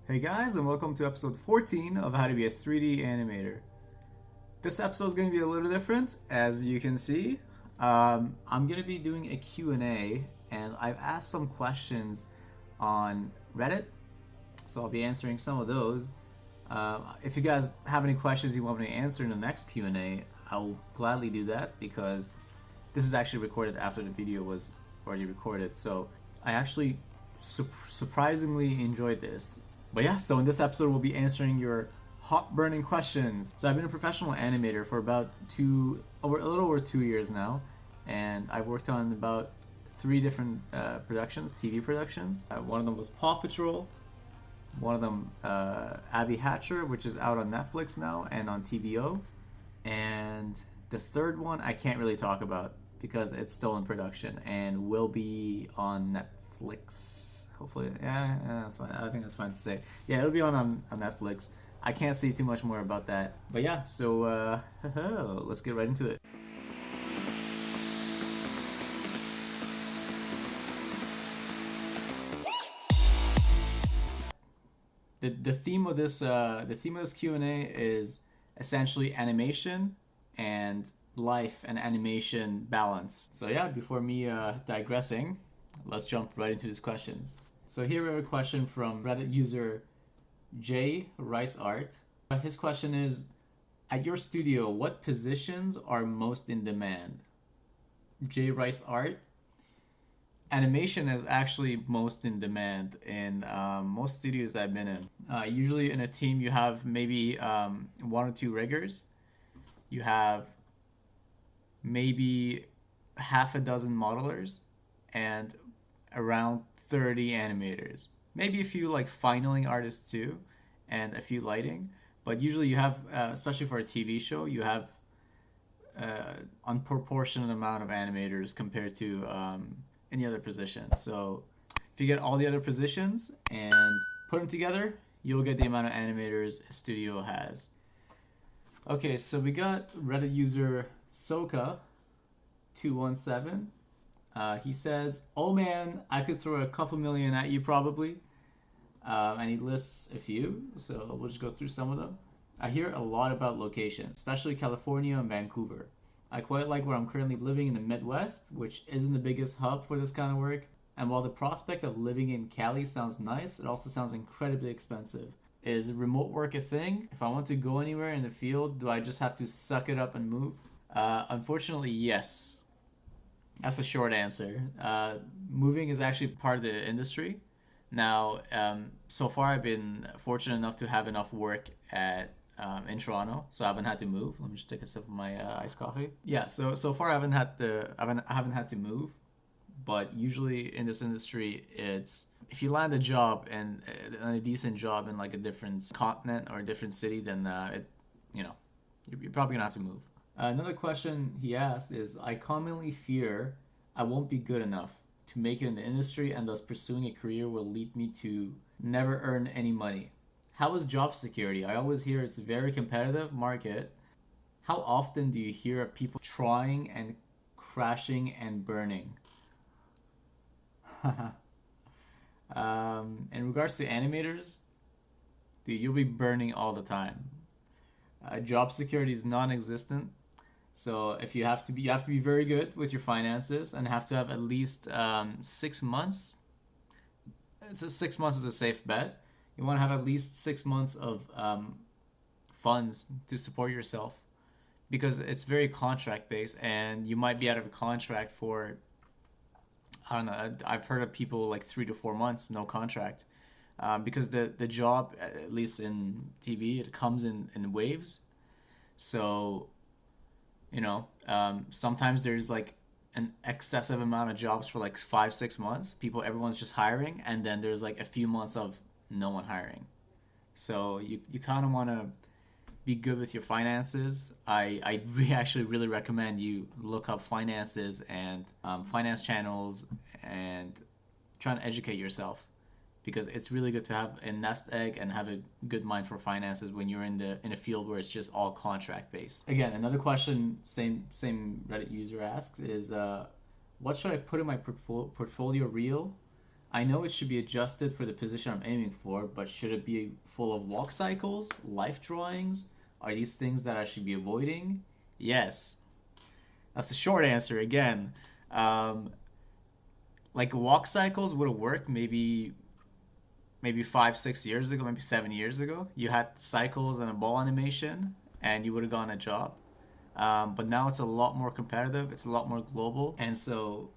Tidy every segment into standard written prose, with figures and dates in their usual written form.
Hey guys, and welcome to episode 14 of How to Be a 3D Animator. This episode is going to be a little different, as you can see. I'm going to be doing a Q&A, and I've asked some questions on Reddit, so I'll be answering some of those. If you guys have any questions you want me to answer in the next Q&A, I'll gladly do that because this is actually recorded after the video was already recorded, so I actually surprisingly enjoyed this. But yeah, so in this episode, we'll be answering your hot burning questions. So I've been a professional animator for about a little over 2 years now, and I've worked on about three different productions, TV productions. One of them was Paw Patrol. One of them, Abby Hatcher, which is out on Netflix now and on TVO. And the third one I can't really talk about because it's still in production and will be on Netflix. Hopefully, yeah, that's fine. I think that's fine to say. Yeah, it'll be on Netflix. I can't say too much more about that. But yeah, so let's get right into it. The theme of this Q&A is essentially animation and life and animation balance. So yeah, before me digressing, let's jump right into these questions. So here we have a question from Reddit user J Rice Art. His question is, at your studio, what positions are most in demand? J Rice Art. Animation is actually most in demand in most studios I've been in. Usually in a team you have maybe one or two riggers. You have maybe half a dozen modelers and around 30 animators. Maybe a few like finaling artists too, and a few lighting. But usually you have, especially for a TV show, you have unproportionate amount of animators compared to any other position. So if you get all the other positions and put them together, you'll get the amount of animators a studio has. Okay, so we got Reddit user Soka217. He says, "Oh man, I could throw a couple million at you probably." And he lists a few, so we'll just go through some of them. I hear a lot about locations, especially California and Vancouver. I quite like where I'm currently living in the Midwest, which isn't the biggest hub for this kind of work. And while the prospect of living in Cali sounds nice, it also sounds incredibly expensive. Is remote work a thing? If I want to go anywhere in the field, do I just have to suck it up and move? Unfortunately, yes. That's a short answer. Moving is actually part of the industry. Now, so far I've been fortunate enough to have enough work in Toronto, so I haven't had to move. Let me just take a sip of my iced coffee. Yeah, so far I haven't had to move, but usually in this industry, it's if you land a job and a decent job in like a different continent or a different city, then you know you're probably gonna have to move. Another question he asked is, I commonly fear I won't be good enough to make it in the industry, and thus pursuing a career will lead me to never earn any money. How is job security? I always hear it's a very competitive market. How often do you hear of people trying and crashing and burning? In regards to animators, dude, you'll be burning all the time. Job security is non-existent. So if you have to be very good with your finances and have to have at least 6 months. So 6 months is a safe bet. You want to have at least 6 months of funds to support yourself because it's very contract based, and you might be out of a contract for, I don't know. I've heard of people like 3 to 4 months no contract, because the job, at least in TV, it comes in waves. So sometimes there's like an excessive amount of jobs for like 5 6 months. Everyone's just hiring, and then there's like a few months of no one hiring. So you kind of want to be good with your finances. Actually really recommend you look up finances and finance channels and try to educate yourself, because it's really good to have a nest egg and have a good mind for finances when you're in a field where it's just all contract based. Again, another question same Reddit user asks is, what should I put in my portfolio reel? I know it should be adjusted for the position I'm aiming for, but should it be full of walk cycles, life drawings? Are these things that I should be avoiding? Yes. That's the short answer again. Um, like walk cycles would have worked maybe 5, 6 years ago, maybe 7 years ago. You had cycles and a ball animation, and you would have gotten a job. But now it's a lot more competitive. It's a lot more global, and so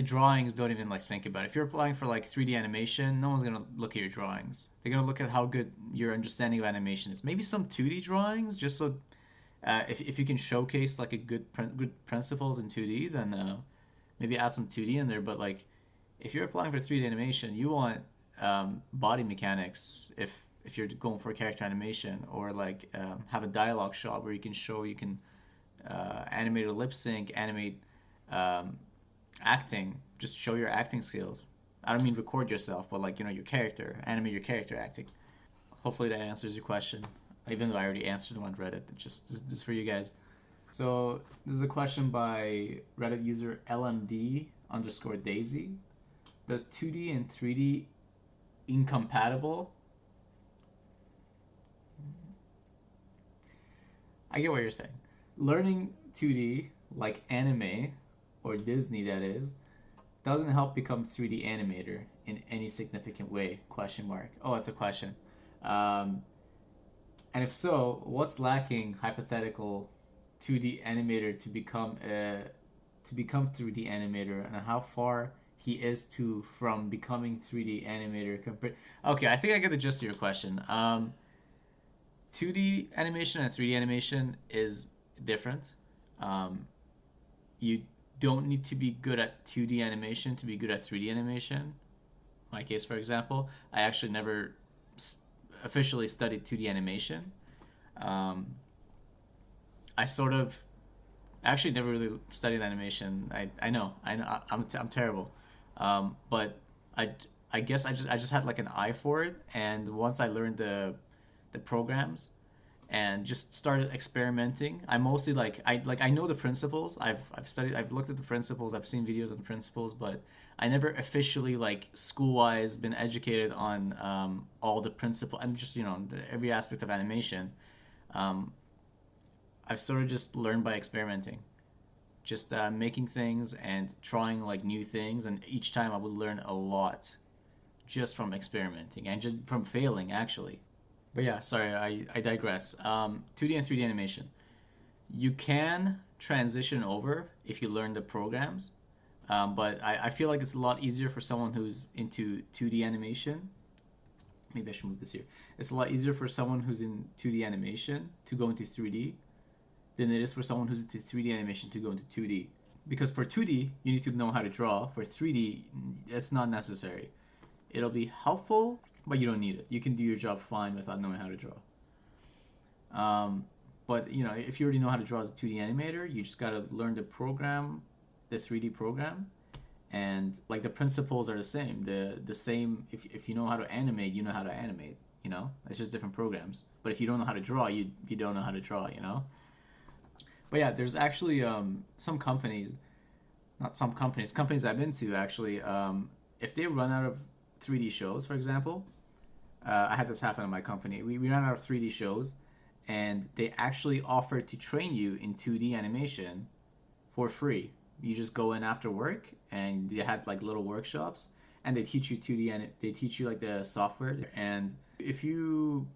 drawings don't even like think about it. If you're applying for like 3D animation, no one's gonna look at your drawings. They're gonna look at how good your understanding of animation is. Maybe some 2D drawings, just so if you can showcase like a good principles in 2D, then maybe add some 2D in there. But like if you're applying for 3D animation, you want body mechanics. If you're going for character animation, or like have a dialogue shot where you can animate a lip sync, animate um, acting, just show your acting skills. I don't mean record yourself, but like your character, animate your character acting. Hopefully that answers your question. Even though I already answered one on Reddit, just for you guys. So this is a question by Reddit user LMD_Daisy. Does 2D and 3D incompatible? I get what you're saying. Learning 2D, like anime or Disney, that is, doesn't help become 3D animator in any significant way? Question mark. Oh, it's a question. And if so, what's lacking hypothetical 2D animator to become 3D animator, and how far he is from becoming 3D animator compared? Okay, I think I get the gist of your question. 2D animation and 3D animation is different. You don't need to be good at 2D animation to be good at 3D animation. My case, for example, I actually never officially studied 2D animation. I sort of actually never really studied animation. I know I'm terrible, but I guess I just had like an eye for it, and once I learned the programs and just started experimenting. I mostly I know the principles. I've looked at the principles. I've seen videos of the principles, but I never officially like school wise been educated on all the principle and just every aspect of animation. I've sort of just learned by experimenting, just making things and trying like new things, and each time I would learn a lot just from experimenting and just from failing actually. But yeah, sorry, I digress. 2D and 3D animation. You can transition over if you learn the programs, but I feel like it's a lot easier for someone who's into 2D animation. Maybe I should move this here. It's a lot easier for someone who's in 2D animation to go into 3D than it is for someone who's into 3D animation to go into 2D. Because for 2D, you need to know how to draw. For 3D, it's not necessary. It'll be helpful, but you don't need it. You can do your job fine without knowing how to draw. But if you already know how to draw as a 2D animator, you just gotta learn the program, the 3D program, and like the principles are the same. The same. If you know how to animate, you know how to animate. It's just different programs. But if you don't know how to draw, you don't know how to draw. But yeah, there's actually some companies, not some companies I've been to actually. If they run out of 3D shows, for example, I had this happen in my company. We ran out of 3D shows, and they actually offered to train you in 2D animation for free. You just go in after work, and they had like little workshops, and they teach you 2D, and they teach you like the software. And if you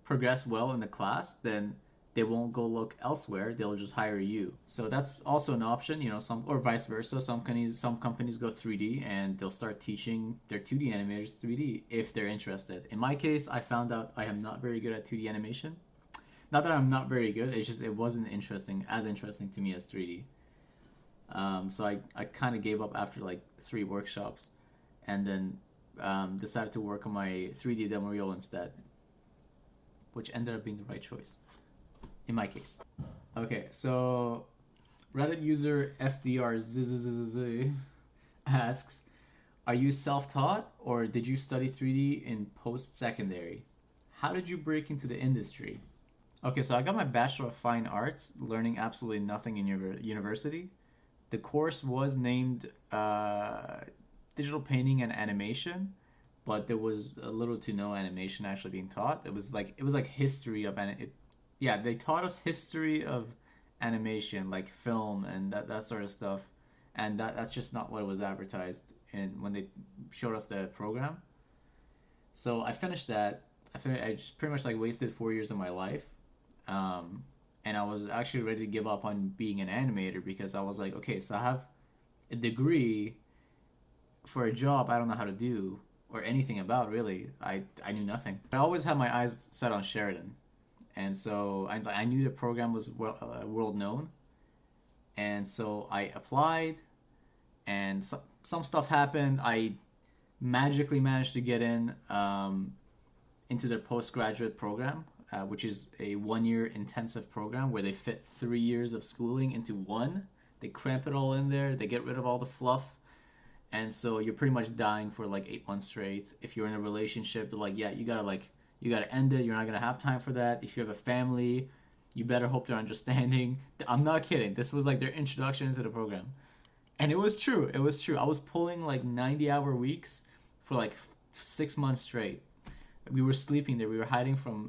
progress well in the class, then they won't go look elsewhere. They'll just hire you. So that's also an option, some or vice versa. Some companies go 3D and they'll start teaching their 2D animators 3D if they're interested. In my case, I found out I am not very good at 2D animation. Not that I'm not very good. It's just it wasn't as interesting to me as 3D. So I kind of gave up after like 3 workshops, and then decided to work on my 3D demo reel instead, which ended up being the right choice in my case. Okay, so Reddit user FDRZZZ asks, are you self-taught or did you study 3D in post-secondary? How did you break into the industry? Okay, so I got my Bachelor of Fine Arts, learning absolutely nothing in university. The course was named digital painting and animation, but there was a little to no animation actually being taught. It was like history of yeah, they taught us history of animation, like film and that sort of stuff, and that's just not what it was advertised and when they showed us the program. So I finished that. I just pretty much like wasted 4 years of my life, and I was actually ready to give up on being an animator because I was like, okay, so I have a degree for a job I don't know how to do or anything about really. I knew nothing. I always had my eyes set on Sheridan, and so I knew the program was world known, and so I applied, and some stuff happened. I magically managed to get in into their postgraduate program, which is a 1 year intensive program where they fit 3 years of schooling into one. They cramp it all in there. They get rid of all the fluff, and so you're pretty much dying for like 8 months straight. If you're in a relationship, like yeah, you gotta end it. You're not gonna have time for that. If you have a family, you better hope they're understanding. I'm not kidding. This was like their introduction into the program, and it was true. It was true. I was pulling like 90-hour weeks for like 6 months straight. We were sleeping there. We were hiding from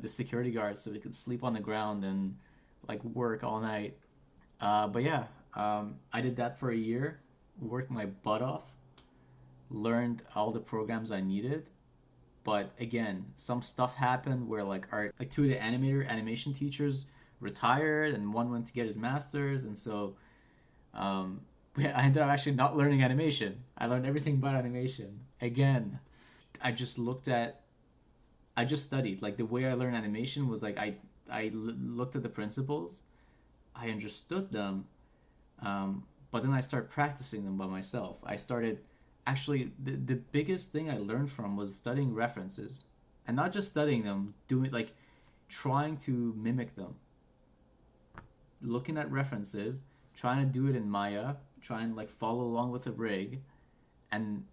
the security guards so we could sleep on the ground and like work all night. But yeah, I did that for a year, worked my butt off, learned all the programs I needed. But again, some stuff happened where like two of the animation teachers retired and one went to get his master's, and so I ended up actually not learning animation. I learned everything but animation. Again, I just looked at I just studied. Like the way I learned animation was like looked at the principles, I understood them, but then I started practicing them by myself. I started actually the biggest thing I learned from was studying references, and not just studying them, doing like trying to mimic them, looking at references, trying to do it in Maya, trying like follow along with a rig, and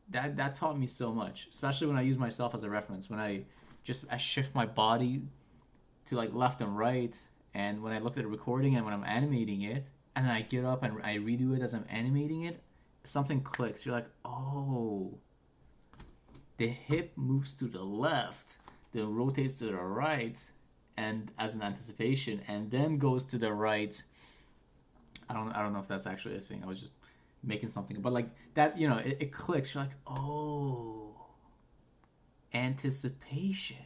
that taught me so much, especially when I use myself as a reference. When I shift my body to like left and right, and when I look at a recording and when I'm animating it, and then I get up and I redo it as I'm animating it, something clicks. You're like, oh, the hip moves to the left, then rotates to the right, and as an anticipation, and then goes to the right. I don't know if that's actually a thing. I was just making something, but like that, it clicks. You're like, oh, anticipation,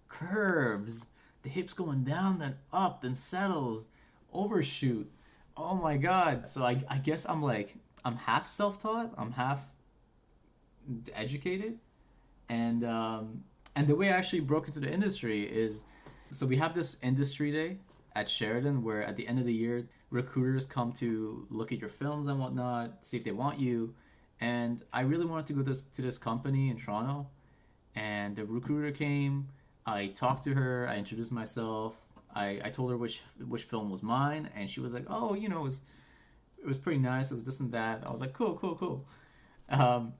curves, the hips going down, then up, then settles, overshoot. Oh my god. So I guess I'm half self-taught, I'm half educated, and the way I actually broke into the industry is, so we have this industry day at Sheridan where at the end of the year recruiters come to look at your films and whatnot, see if they want you. And I really wanted to go to this company in Toronto, and the recruiter came. I talked to her. I introduced myself. I told her which film was mine, and she was like, "Oh, it was pretty nice. It was this and that." I was like, "Cool, cool, cool." And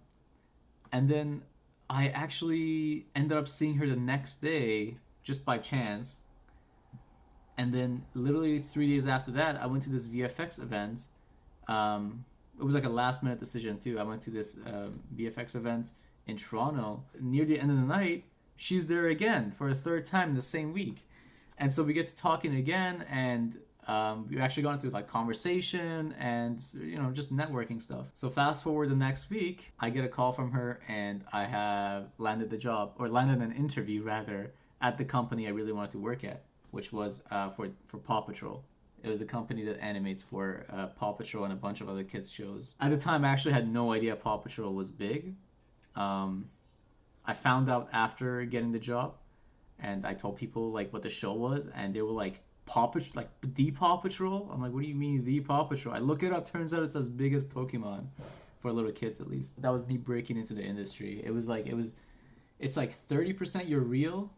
then I actually ended up seeing her the next day just by chance. And then literally 3 days after that, I went to this VFX event. It was like a last minute decision too. I went to this VFX event in Toronto. Near the end of the night, she's there again for a third time the same week. And so we get to talking again, and we actually got into like conversation and just networking stuff. So fast forward the next week, I get a call from her, and I have landed an interview rather, at the company I really wanted to work at, which was for Paw Patrol. It was a company that animates for Paw Patrol and a bunch of other kids shows. At the time, I actually had no idea Paw Patrol was big. I found out after getting the job, and I told people like what the show was, and they were like, Paw Patrol, like the Paw Patrol. I'm like, what do you mean the Paw Patrol? I look it up. Turns out it's as big as Pokemon, for little kids at least. That was me breaking into the industry. It's like 30% you're real,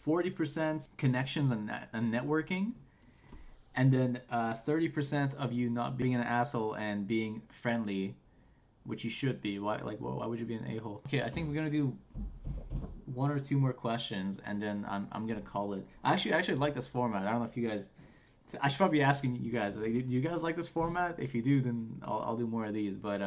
40% connections and networking, and then 30% of you not being an asshole and being friendly, which you should be. Why would you be an a-hole? Okay, I think we're gonna do one or two more questions, and then I'm gonna call it. I actually like this format. I don't know if you guys I should probably be asking you guys. Like, do you guys like this format? If you do, then I'll do more of these. But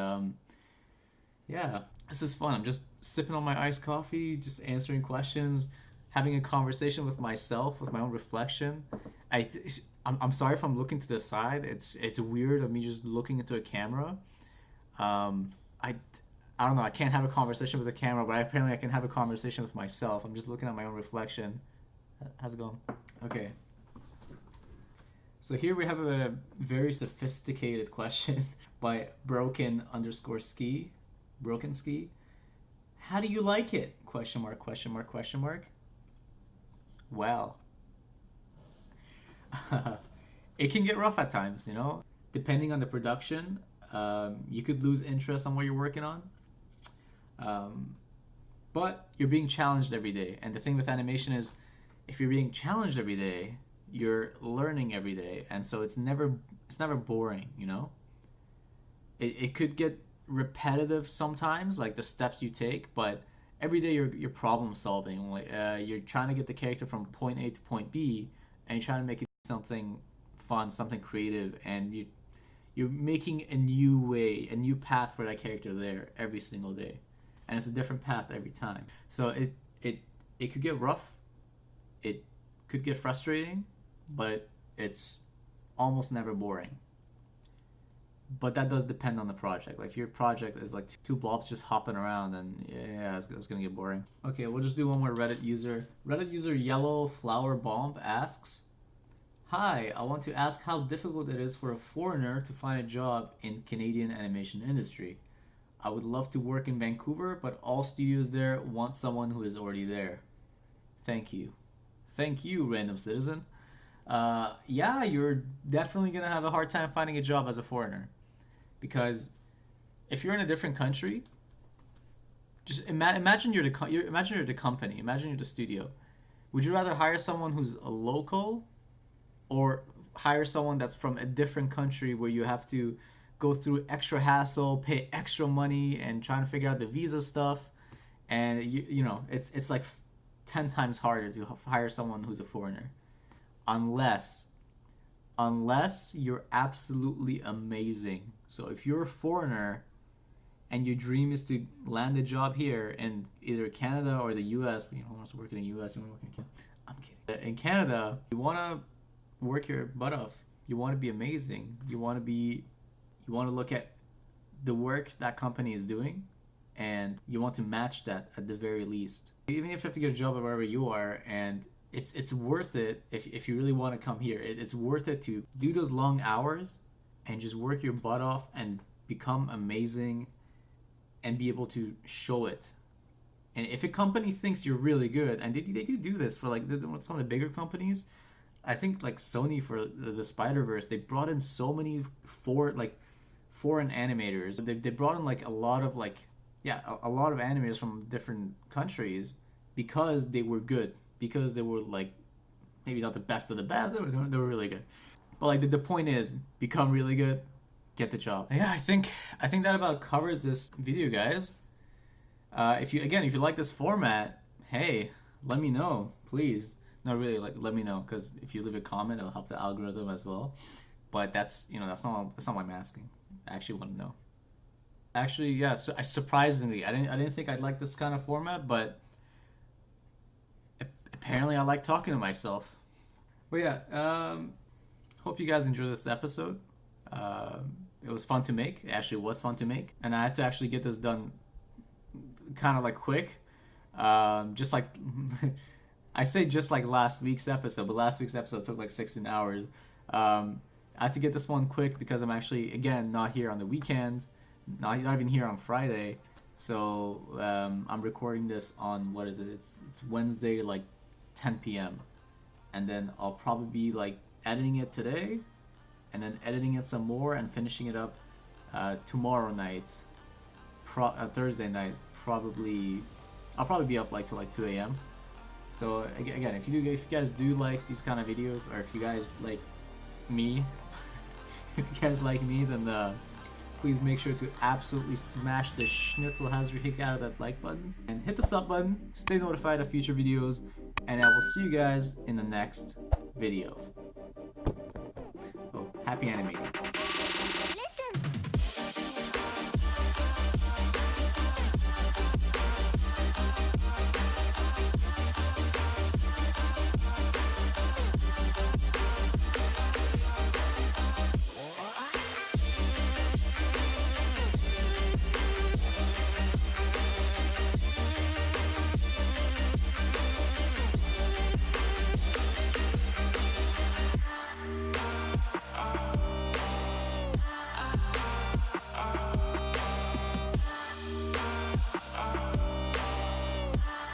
yeah, this is fun. I'm just sipping on my iced coffee, just answering questions, having a conversation with myself, with my own reflection. I I'm sorry if I'm looking to the side. It's weird of me just looking into a camera. Um, I I don't know. I can't have a conversation with a camera, but apparently I can have a conversation with myself. I'm just looking at my own reflection. How's it going? Okay. So here we have a very sophisticated question by broken underscore ski, broken ski. How do you like it? Question mark, question mark, question mark. Well, it can get rough at times, you know? Depending on the production, you could lose interest on what you're working on. But you're being challenged every day. And the thing with animation is, if you're being challenged every day, you're learning every day, and so it's never boring, you know. It could get repetitive sometimes, like the steps you take, but every day you're problem solving. Like you're trying to get the character from point A to point B, and you're trying to make it something fun, something creative, and you're making a new way, a new path for that character there every single day, and it's a different path every time. So it could get rough, it could get frustrating, but it's almost never boring. But that does depend on the project. Like if your project is like two blobs just hopping around, then yeah, it's gonna get boring. Okay, we'll just do one more Reddit user. Reddit user Yellow Flower Bomb asks, "Hi, I want to ask how difficult it is for a foreigner to find a job in Canadian animation industry. I would love to work in Vancouver, but all studios there want someone who is already there. Thank you." Thank you, random citizen. Yeah, you're definitely gonna have a hard time finding a job as a foreigner, because if you're in a different country, just imagine imagine you're the company, imagine you're the studio. Would you rather hire someone who's a local, or hire someone that's from a different country where you have to go through extra hassle, pay extra money, and trying to figure out the visa stuff, and you know it's like 10 times harder to hire someone who's a foreigner, unless you're absolutely amazing. So if you're a foreigner and your dream is to land a job here in either Canada or the US, you don't want to work in the US, you want to work in Canada. I'm kidding. In Canada, you want to work your butt off. You want to be amazing. You want to look at the work that company is doing, and you want to match that at the very least. Even if you have to get a job wherever you are, and it's worth it if you really want to come here. It's worth it to do those long hours and just work your butt off and become amazing and be able to show it. And if a company thinks you're really good, and they do this for like some of the bigger companies, I think like Sony for the Spider-Verse, they brought in so many foreign animators. They brought in like a lot of animators from different countries because they were good, because they were like maybe not the best of the best, they were really good. But like the point is, become really good, get the job. Yeah, I think that about covers this video, guys. If you like this format, hey, let me know, please. Not really, like let me know, because if you leave a comment, it'll help the algorithm as well. But that's not what I'm asking. I actually want to know. Actually, yeah. So surprisingly, I didn't think I'd like this kind of format, but apparently I like talking to myself. But yeah, hope you guys enjoyed this episode. It was fun to make. It actually was fun to make, and I had to actually get this done kind of like quick. Just like I say, just like last week's episode, but last week's episode took like 16 hours. I had to get this one quick because I'm actually, again, not here on the weekend, not even here on Friday. So I'm recording this on, what is it? It's Wednesday, like 10 p.m. And then I'll probably be like editing it today, and then editing it some more and finishing it up tomorrow night, Thursday night. I'll probably be up like till like 2 a.m. So again, if you guys do like these kind of videos, or if you guys like me, if you guys like me, then please make sure to absolutely smash the schnitzel Hasrick out of that like button and hit the sub button. Stay notified of future videos, and I will see you guys in the next video. Happy animating.